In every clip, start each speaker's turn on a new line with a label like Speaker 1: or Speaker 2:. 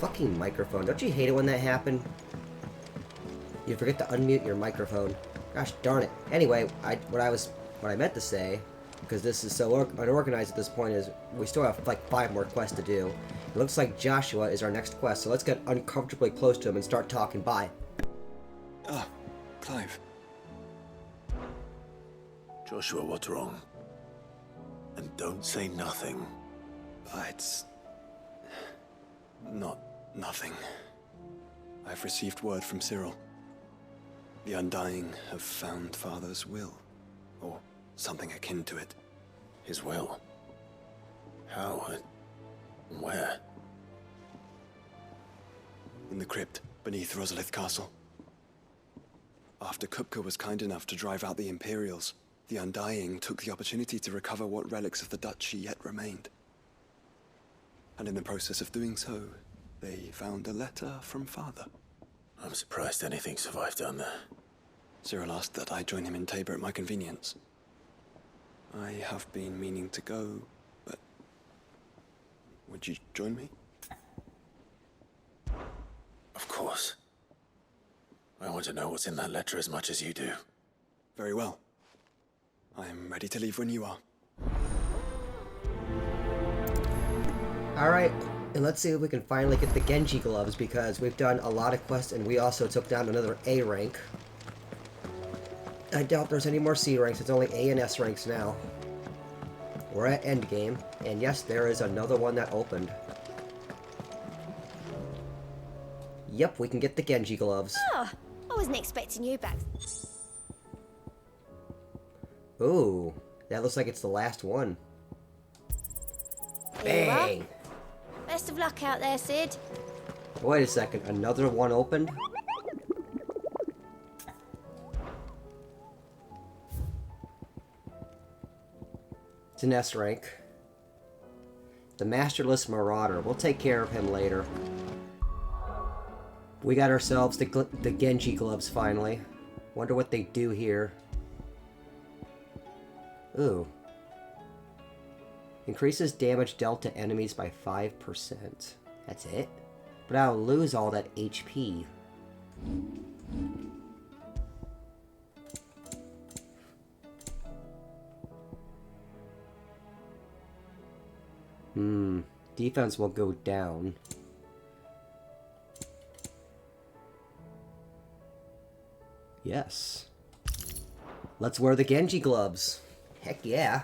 Speaker 1: Fucking microphone. Don't you hate it when that happened? You forget to unmute your microphone. Gosh darn it. Anyway, what I meant to say, because this is so unorganized at this point, is we still have like 5 more quests to do. It looks like Joshua is our next quest, so let's get uncomfortably close to him and start talking. Bye.
Speaker 2: Ah, Clive.
Speaker 3: Joshua, what's wrong? And don't say nothing.
Speaker 2: It's... not nothing. I've received word from Cyril. The Undying have found Father's will, or something akin to it.
Speaker 3: His will? How and where?
Speaker 2: In the crypt beneath Rosalith Castle. After Kupka was kind enough to drive out the Imperials, the Undying took the opportunity to recover what relics of the Duchy yet remained. And in the process of doing so, they found a letter from Father.
Speaker 3: I'm surprised anything survived down there.
Speaker 2: Cyril asked that I join him in Tabor at my convenience. I have been meaning to go, but... would you join me?
Speaker 3: Of course. I want to know what's in that letter as much as you do.
Speaker 2: Very well. I am ready to leave when you are.
Speaker 1: Alright, and let's see if we can finally get the Genji gloves, because we've done a lot of quests and we also took down another A rank. I doubt there's any more C ranks, it's only A and S ranks now. We're at endgame, and yes, there is another one that opened. Yep, we can get the Genji gloves.
Speaker 4: Oh, I wasn't expecting you back.
Speaker 1: Ooh, that looks like it's the last one.
Speaker 4: Here you are.
Speaker 1: Bang!
Speaker 4: Best of luck out there, Sid.
Speaker 1: Wait a second, another one opened? It's an S rank. The Masterless Marauder. We'll take care of him later. We got ourselves the Genji gloves finally. Wonder what they do here. Ooh. Increases damage dealt to enemies by 5%. That's it? But I'll lose all that HP. Defense will go down. Yes. Let's wear the Genji gloves. Heck yeah.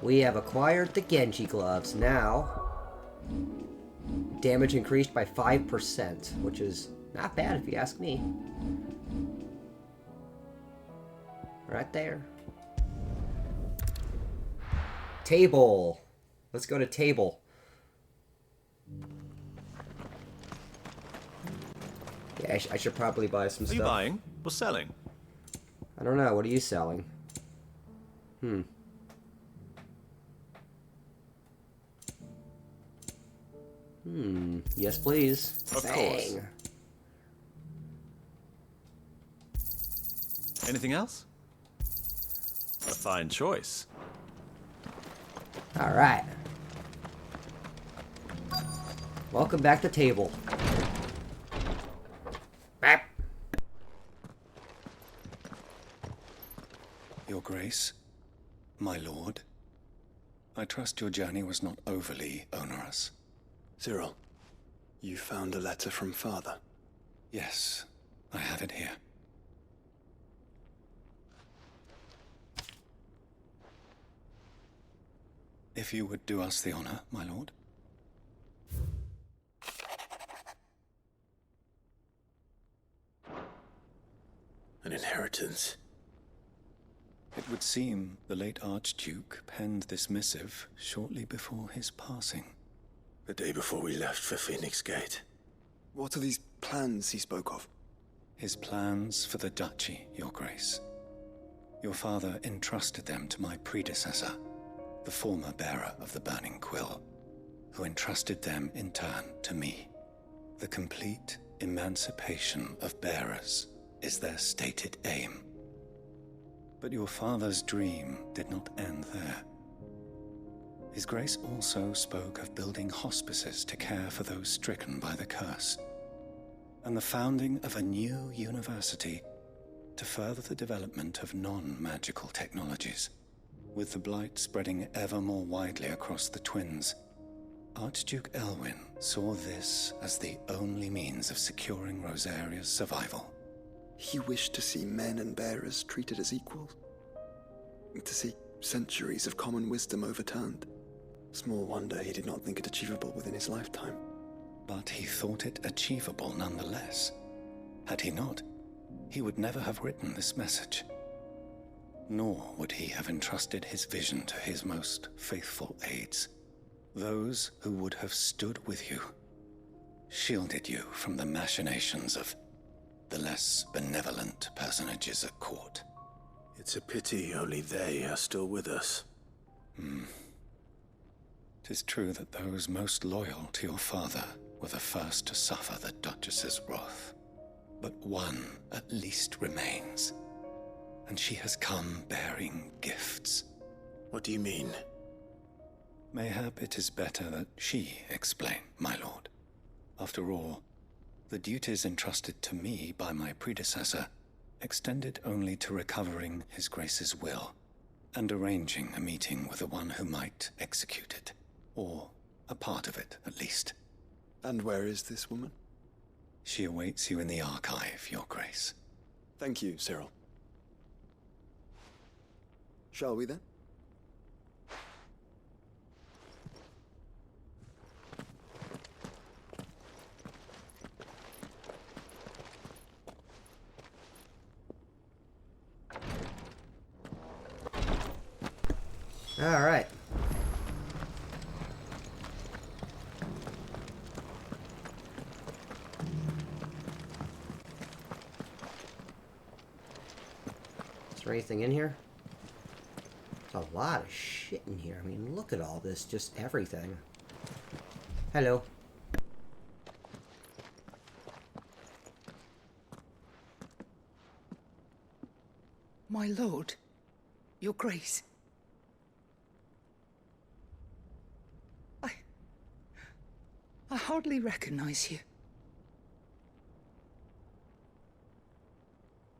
Speaker 1: We have acquired the Genji gloves. Now, damage increased by 5%, which is not bad if you ask me. Right there. Table. Let's go to table. Yeah, I should probably buy some stuff.
Speaker 5: Are you buying or selling?
Speaker 1: I don't know. What are you selling? Yes, please.
Speaker 5: Of
Speaker 1: Bang.
Speaker 5: course. Anything else? A fine choice.
Speaker 1: All right. Welcome back to table. Bap.
Speaker 2: Your Grace, my lord, I trust your journey was not overly onerous. Cyril, you found a letter from Father? Yes, I have it here. If you would do us the honor, my lord.
Speaker 3: An inheritance.
Speaker 2: It would seem the late Archduke penned this missive shortly before his passing.
Speaker 3: The day before we left for Phoenix Gate.
Speaker 2: What are these plans he spoke of? His plans for the Duchy, Your Grace. Your father entrusted them to my predecessor, the former bearer of the Burning Quill, who entrusted them in turn to me.
Speaker 6: The complete emancipation of bearers is their stated aim. But your father's dream did not end there. His Grace also spoke of building hospices to care for those stricken by the curse, and the founding of a new university to further the development of non-magical technologies. With the blight spreading ever more widely across the twins, Archduke Elwyn saw this as the only means of securing Rosaria's survival.
Speaker 2: He wished to see men and bearers treated as equals. To see centuries of common wisdom overturned. Small wonder he did not think it achievable within his lifetime.
Speaker 6: But he thought it achievable nonetheless. Had he not, he would never have written this message. Nor would he have entrusted his vision to his most faithful aides, those who would have stood with you, shielded you from the machinations of the less benevolent personages at court.
Speaker 3: It's a pity only they are still with us.
Speaker 6: 'Tis true that those most loyal to your father were the first to suffer the Duchess's wrath. But one at least remains, and she has come bearing gifts.
Speaker 3: What do you mean?
Speaker 6: Mayhap it is better that she explain, my lord. After all, the duties entrusted to me by my predecessor extended only to recovering His Grace's will and arranging a meeting with the one who might execute it, or a part of it at least.
Speaker 2: And where is this woman?
Speaker 6: She awaits you in the archive, Your Grace.
Speaker 2: Thank you, Cyril. Shall we then?
Speaker 1: All right. Is there anything in here? There's a lot of shit in here. I mean, look at all this, just everything. Hello.
Speaker 7: My lord, Your Grace. I hardly recognize you.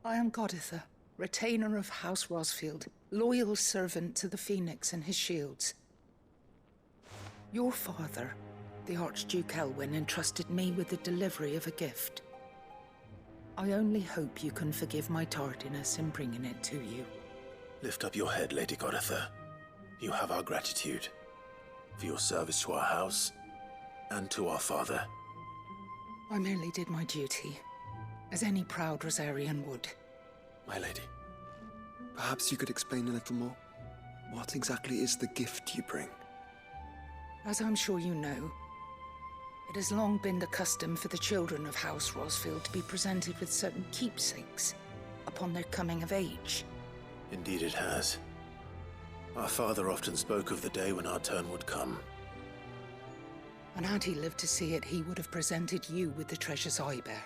Speaker 7: I am Goditha, retainer of House Rosfield, loyal servant to the Phoenix and his shields. Your father, the Archduke Elwyn, entrusted me with the delivery of a gift. I only hope you can forgive my tardiness in bringing it to you.
Speaker 3: Lift up your head, Lady Goditha. You have our gratitude for your service to our house and to our father.
Speaker 7: I merely did my duty, as any proud Rosarian would.
Speaker 2: My lady, perhaps you could explain a little more? What exactly is the gift you bring?
Speaker 7: As I'm sure you know, it has long been the custom for the children of House Rosfield to be presented with certain keepsakes upon their coming of age.
Speaker 3: Indeed it has. Our father often spoke of the day when our turn would come.
Speaker 7: And had he lived to see it, he would have presented you with the treasures I bear.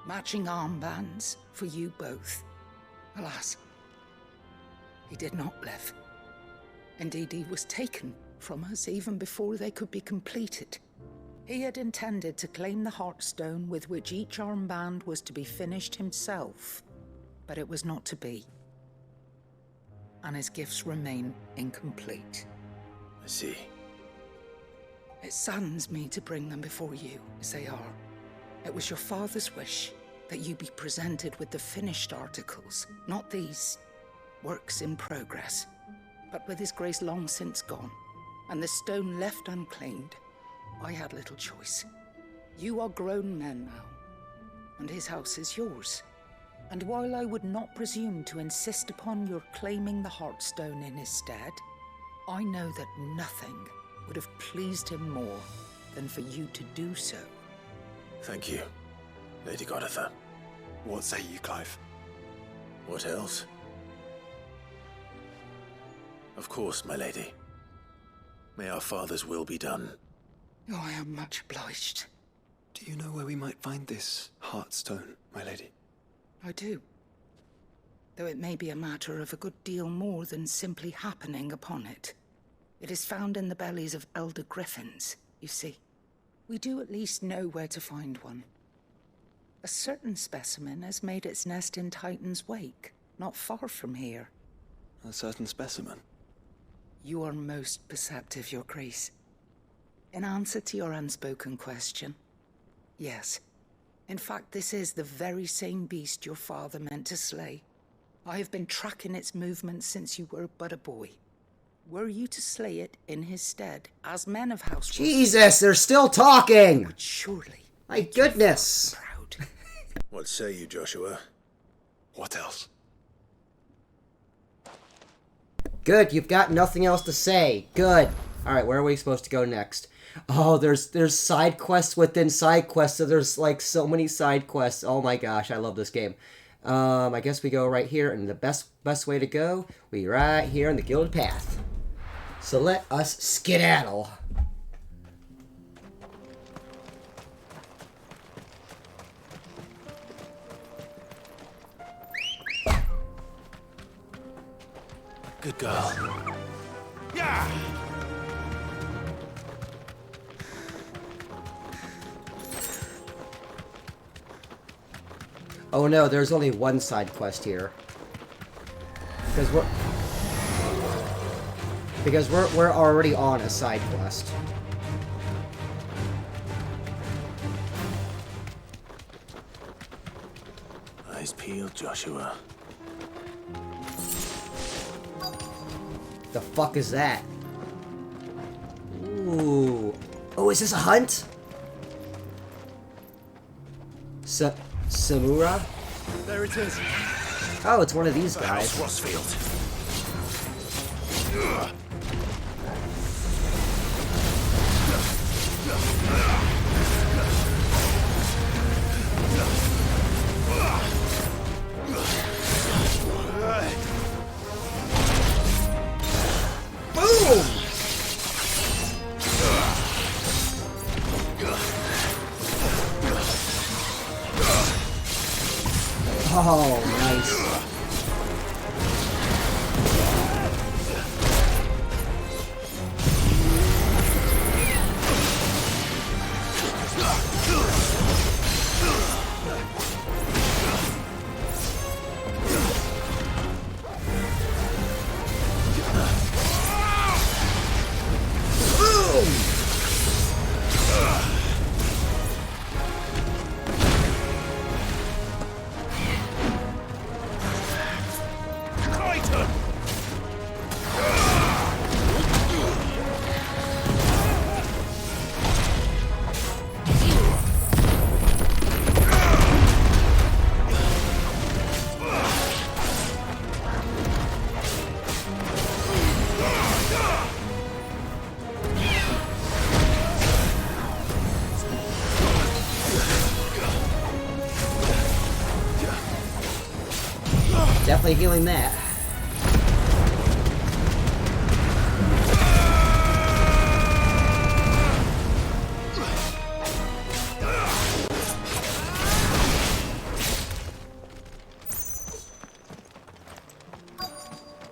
Speaker 7: Matching armbands for you both. Alas, he did not live. Indeed, he was taken from us even before they could be completed. He had intended to claim the Heartstone with which each armband was to be finished himself, but it was not to be. And his gifts remain incomplete.
Speaker 3: I see.
Speaker 7: It saddens me to bring them before you, as they are. It was your father's wish that you be presented with the finished articles, not these works in progress. But with his grace long since gone, and the stone left unclaimed, I had little choice. You are grown men now, and his house is yours. And while I would not presume to insist upon your claiming the Heartstone in his stead, I know that nothing would have pleased him more than for you to do so.
Speaker 3: Thank you, Lady Goditha.
Speaker 2: What say you, Clive?
Speaker 3: What else? Of course, my lady. May our father's will be done.
Speaker 7: Oh, I am much obliged.
Speaker 2: Do you know where we might find this Heartstone, my lady?
Speaker 7: I do. Though it may be a matter of a good deal more than simply happening upon it. It is found in the bellies of elder griffins, you see. We do at least know where to find one. A certain specimen has made its nest in Titan's Wake, not far from here.
Speaker 2: A certain specimen?
Speaker 7: You are most perceptive, Your Grace. In answer to your unspoken question, yes. In fact, this is the very same beast your father meant to slay. I have been tracking its movements since you were but a boy. Were you to slay it in his stead, as men of House
Speaker 1: Jesus, they're still talking!
Speaker 7: would surely
Speaker 1: My goodness!
Speaker 7: proud.
Speaker 3: What say you, Joshua?
Speaker 2: What else?
Speaker 1: Good, you've got nothing else to say. Good. Alright, where are we supposed to go next? Oh, there's side quests within side quests, so there's like so many side quests. Oh my gosh, I love this game. I guess we go right here, and the best way to go, we right here on the Gilded Path. So let us skedaddle.
Speaker 3: Good girl.
Speaker 1: Oh no, there's only one side quest here. Because we're already on a side quest.
Speaker 3: Eyes peeled, Joshua.
Speaker 1: The fuck is that? Ooh. Oh, is this a hunt? Samura?
Speaker 3: There it is.
Speaker 1: Oh, it's one of these
Speaker 3: The House
Speaker 1: guys.
Speaker 3: Rossfield.
Speaker 1: Boom! Oh, nice. Definitely healing that.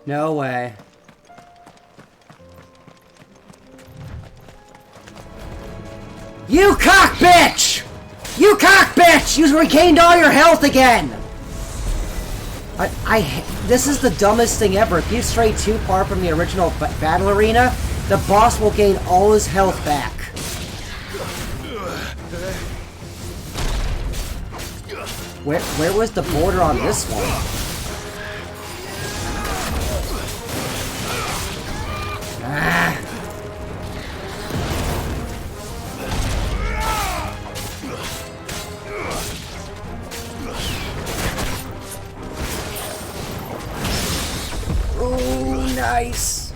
Speaker 1: No way. You cock bitch! You cock bitch! You regained all your health again! This is the dumbest thing ever. If you stray too far from the original battle arena, the boss will gain all his health back. Where was the border on this one? Ah. Oh, nice.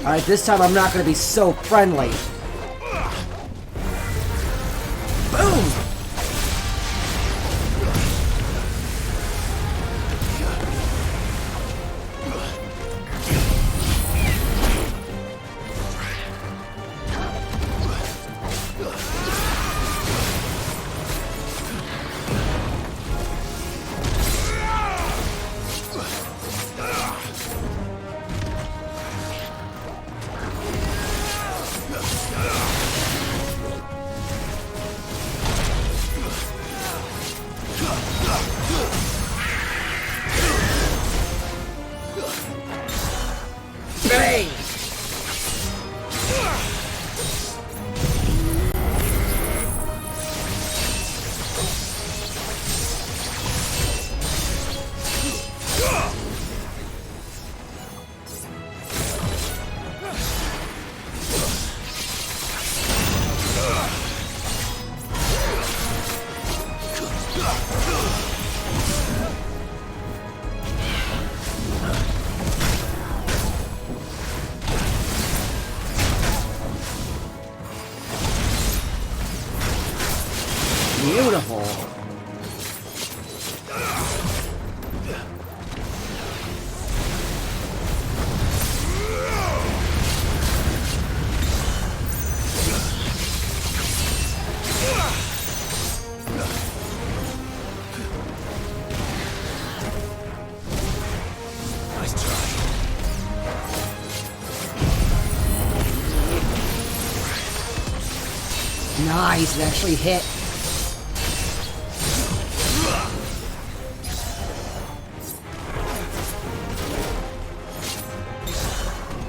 Speaker 1: Alright, this time I'm not going to be so friendly. Boom! beautiful.
Speaker 5: Nice try.
Speaker 1: Nice, it actually hit.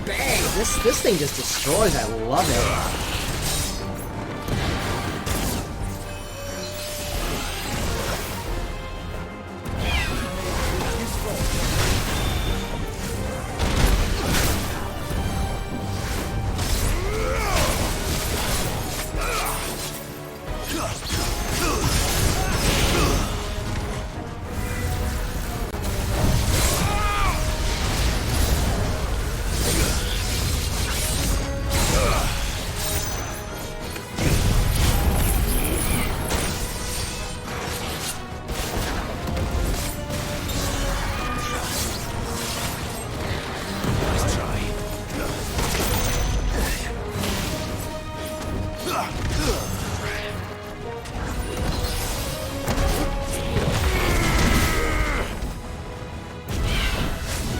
Speaker 1: Bang! This thing just destroys. I love it.
Speaker 5: Nice try.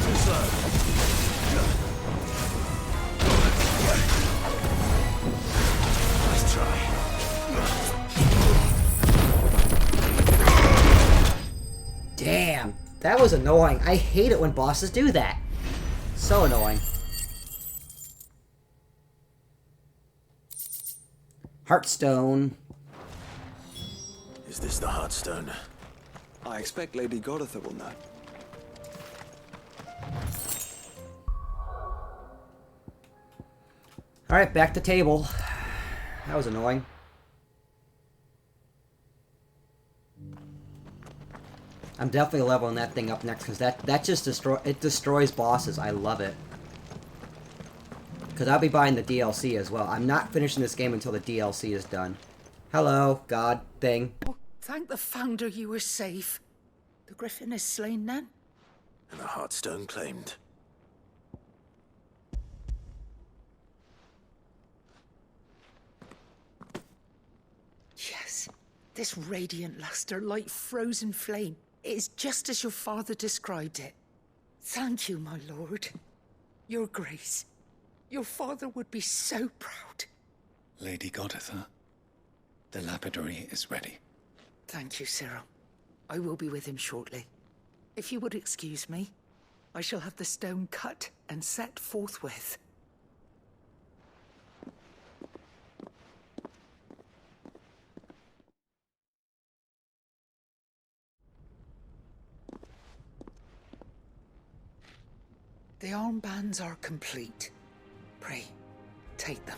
Speaker 5: Too slow. Nice try.
Speaker 1: Damn, that was annoying. I hate it when bosses do that. So annoying. Heartstone.
Speaker 3: Is this the Heartstone?
Speaker 2: I expect Lady Goditha will know.
Speaker 1: Alright, back to table. That was annoying. I'm definitely leveling that thing up next because that just destroys bosses. I love it. Because I'll be buying the DLC as well. I'm not finishing this game until the DLC is done. Hello, God thing.
Speaker 7: Oh, thank the Founder you were safe. The Griffin is slain then?
Speaker 3: And the Heartstone claimed.
Speaker 7: Yes. This radiant luster, like frozen flame. It is just as your father described it. Thank you, my lord. Your grace. Your father would be so proud.
Speaker 6: Lady Goditha, the lapidary is ready.
Speaker 7: Thank you, Cyril. I will be with him shortly. If you would excuse me, I shall have the stone cut and set forthwith. The armbands are complete. Pray, take them.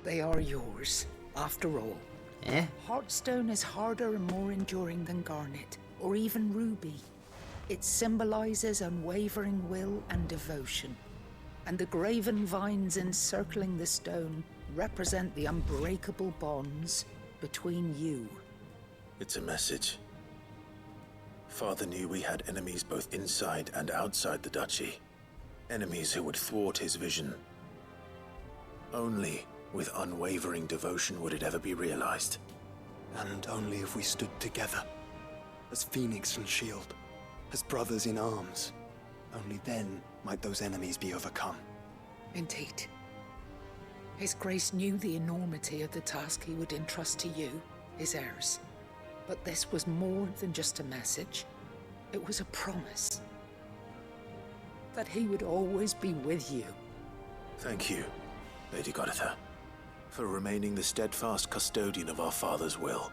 Speaker 7: They are yours, after all.
Speaker 1: Eh?
Speaker 7: Heartstone is harder and more enduring than garnet, or even ruby. It symbolizes unwavering will and devotion. And the graven vines encircling the stone represent the unbreakable bonds between you.
Speaker 3: It's a message. Father knew we had enemies both inside and outside the duchy. Enemies who would thwart his vision. Only with unwavering devotion would it ever be realized.
Speaker 2: And only if we stood together, as Phoenix and Shield, as brothers in arms, only then might those enemies be overcome.
Speaker 7: Indeed. His Grace knew the enormity of the task he would entrust to you, his heirs. But this was more than just a message. It was a promise. That he would always be with you.
Speaker 3: Thank you, Lady Goditha, for remaining the steadfast custodian of our father's will.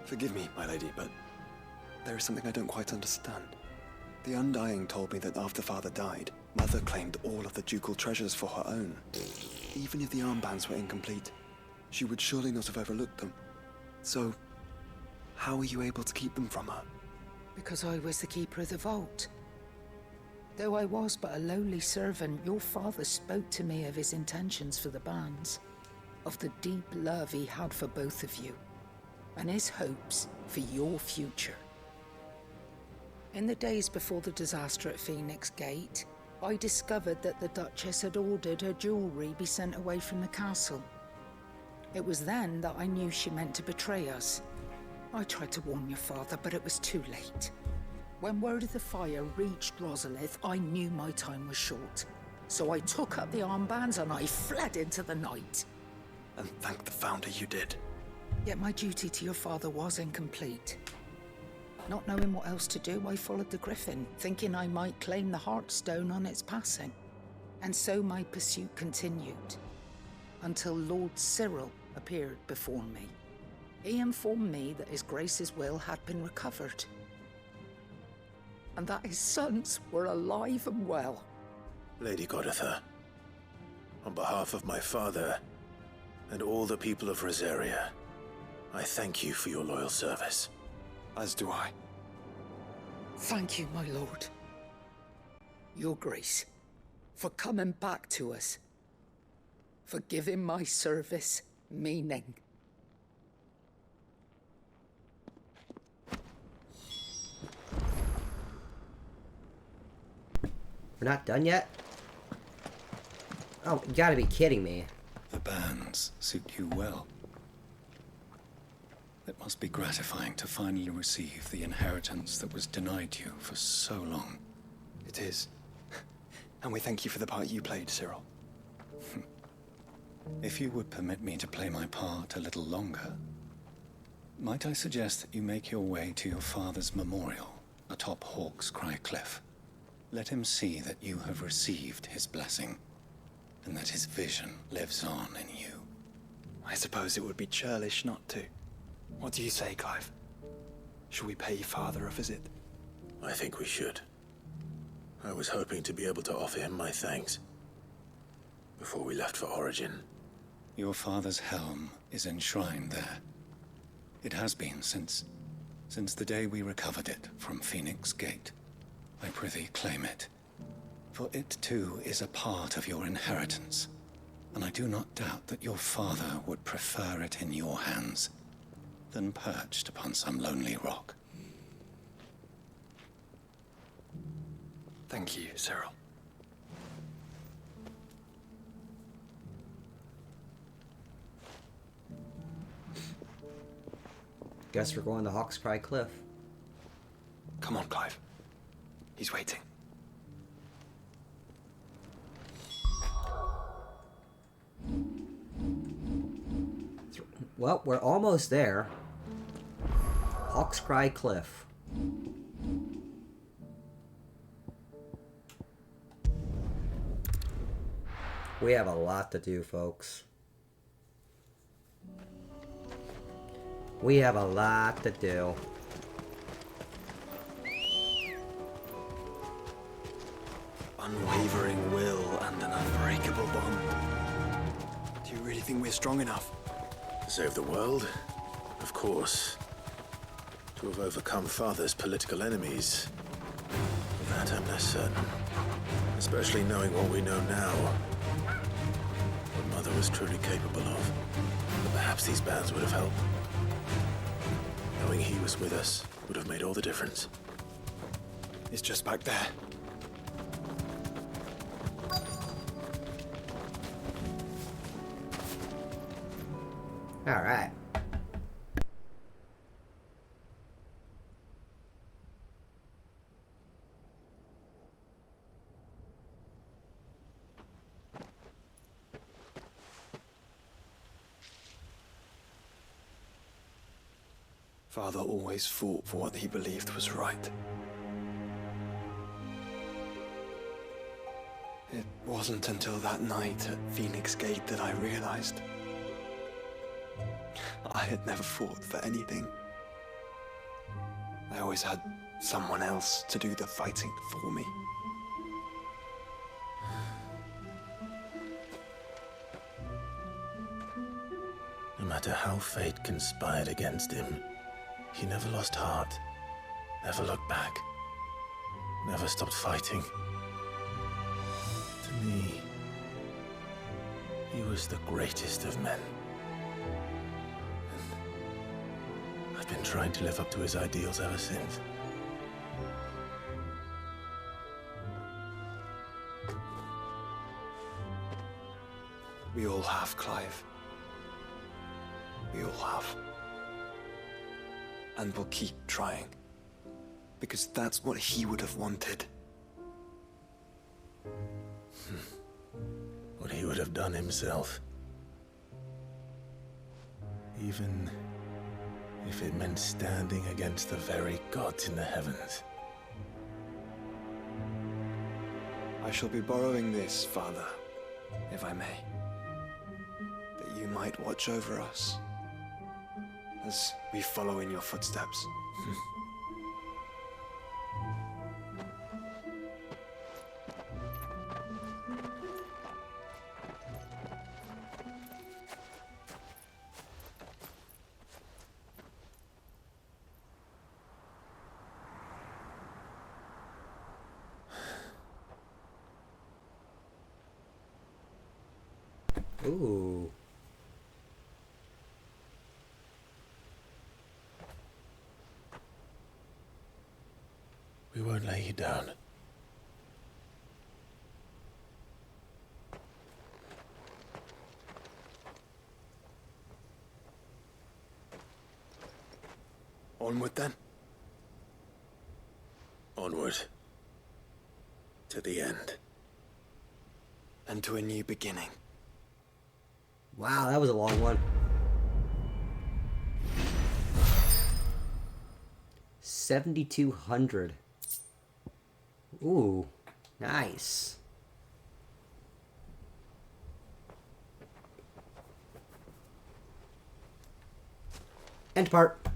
Speaker 2: Forgive me, my lady, but there is something I don't quite understand. The Undying told me that after Father died, Mother claimed all of the ducal treasures for her own. Even if the armbands were incomplete, she would surely not have overlooked them. So, how were you able to keep them from her?
Speaker 7: Because I was the keeper of the vault. Though I was but a lowly servant, your father spoke to me of his intentions for the bands, of the deep love he had for both of you. and his hopes for your future. In the days before the disaster at Phoenix Gate, I discovered that the Duchess had ordered her jewelry be sent away from the castle. It was then that I knew she meant to betray us. I tried to warn your father, but it was too late. When word of the fire reached Rosalith, I knew my time was short. So I took up the armbands and I fled into the night.
Speaker 2: And thank the Founder you did.
Speaker 7: Yet my duty to your father was incomplete. Not knowing what else to do, I followed the Griffin, thinking I might claim the Heartstone on its passing. And so my pursuit continued, until Lord Cyril appeared before me. He informed me that His Grace's will had been recovered, and that his sons were alive and well.
Speaker 3: Lady Goditha, on behalf of my father and all the people of Rosaria, I thank you for your loyal service.
Speaker 2: As do I.
Speaker 7: Thank you, my lord. Your Grace, for coming back to us, for giving my service meaning.
Speaker 1: We're not done yet? Oh, you gotta be kidding me.
Speaker 6: The bands suit you well. It must be gratifying to finally receive the inheritance that was denied you for so long.
Speaker 2: It is. And we thank you for the part you played, Cyril.
Speaker 6: If you would permit me to play my part a little longer, might I suggest that you make your way to your father's memorial atop Hawk's Cry Cliff? Let him see that you have received his blessing, and that his vision lives on in you.
Speaker 2: I suppose it would be churlish not to. What do you say, Clive? Should we pay Father a visit?
Speaker 3: I think we should. I was hoping to be able to offer him my thanks before we left for Origin.
Speaker 6: Your father's helm is enshrined there. It has been since the day we recovered it from Phoenix Gate. I prithee claim it, for it too is a part of your inheritance, and I do not doubt that your father would prefer it in your hands than perched upon some lonely rock.
Speaker 2: Thank you, Cyril.
Speaker 1: Guess we're going to Hawk's Cry Cliff.
Speaker 2: Come on, Clive. He's waiting.
Speaker 1: Well, we're almost there. Hawk's Cry Cliff. We have a lot to do, folks. We have a lot to do.
Speaker 2: Unwavering will and an unbreakable bond. Do you really think we're strong enough?
Speaker 3: To save the world? Of course. To have overcome Father's political enemies? That I'm less certain. Especially knowing what we know now. What Mother was truly capable of. But perhaps these bands would have helped. Knowing he was with us would have made all the difference.
Speaker 2: It's just back there.
Speaker 1: All right.
Speaker 2: Father always fought for what he believed was right. It wasn't until that night at Phoenix Gate that I realized I had never fought for anything. I always had someone else to do the fighting for me.
Speaker 3: No matter how fate conspired against him, he never lost heart, never looked back, never stopped fighting. To me, he was the greatest of men. I've been trying to live up to his ideals ever since.
Speaker 2: We all have, Clive. We all have. And we'll keep trying. Because that's what he would have wanted.
Speaker 3: What he would have done himself. Even if it meant standing against the very gods in the heavens.
Speaker 2: I shall be borrowing this, Father, if I may. That you might watch over us as we follow in your footsteps.
Speaker 1: Ooh.
Speaker 3: We won't lay you down.
Speaker 2: Onward then.
Speaker 3: Onward. To the end.
Speaker 2: And to a new beginning.
Speaker 1: Wow, that was a long one. 7,200. Ooh, nice. End part.